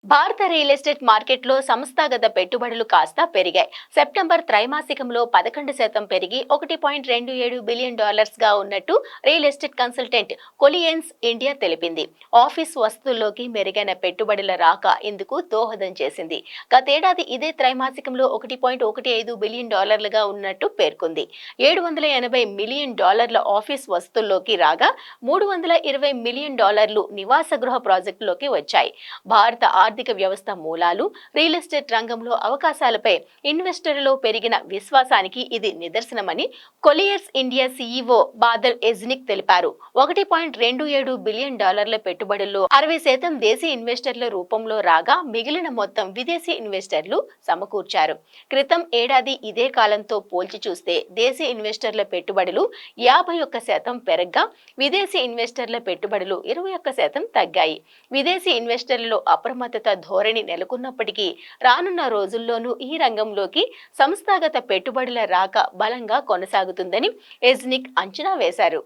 భారత real estate మార్కెట్లో సంస్థాగత పెట్టుబడులు కాస్త పెరిగాయి. సెప్టెంబర్ త్రైమాసికంలో 11% పెరిగి $1.27 బిలియన్ గా ఉన్నట్టు రియల్ ఎస్టేట్ కన్సల్టెంట్ కొలియన్స్ ఇండియా తెలిపింది. ఆఫీస్ వస్తువుల్లోకి మెరుగైన పెట్టుబడుల రాక ఇందుకు దోహదం చేసింది. గతేడాది ఇదే త్రైమాసికంలో $1.15 బిలియన్ గా ఉన్నట్టు పేర్కొంది. $780 మిలియన్ ఆఫీస్ వస్తువుల్లోకి రాగా $320 మిలియన్ నివాస గృహ ప్రాజెక్టులోకి వచ్చాయి. భారత ఆర్థిక వ్యవస్థ మూలాలు, రియల్ ఎస్టేట్ రంగంలో అవకాశాలపై ఇన్వెస్టర్లలో పెరిగిన విశ్వాసానికి ఇది నిదర్శనమని కొలియర్స్ ఇండియా సీఈఓ బాదల్ ఎజ్నిక్ తెలిపారు. $1.27 బిలియన్ పెట్టుబడుల్లో 60% దేశీ ఇన్వెస్టర్ల రూపంలో రాగా మిగిలిన మొత్తం విదేశీ ఇన్వెస్టర్లు సమకూర్చారు. క్రితం ఏడాది ఇదే కాలంతో పోల్చి చూస్తే దేశీ ఇన్వెస్టర్ల పెట్టుబడులు 51% పెరగ్గా విదేశీ ఇన్వెస్టర్ల పెట్టుబడులు 21% తగ్గాయి. విదేశీ ఇన్వెస్టర్లలో అప్రమత్తత ధోరణి నెలకొన్నప్పటికీ రానున్న రోజుల్లోనూ ఈ రంగంలోకి సంస్థాగత పెట్టుబడుల రాక బలంగా కొనసాగుతుందని ఎజ్నిక్ అంచనా వేశారు.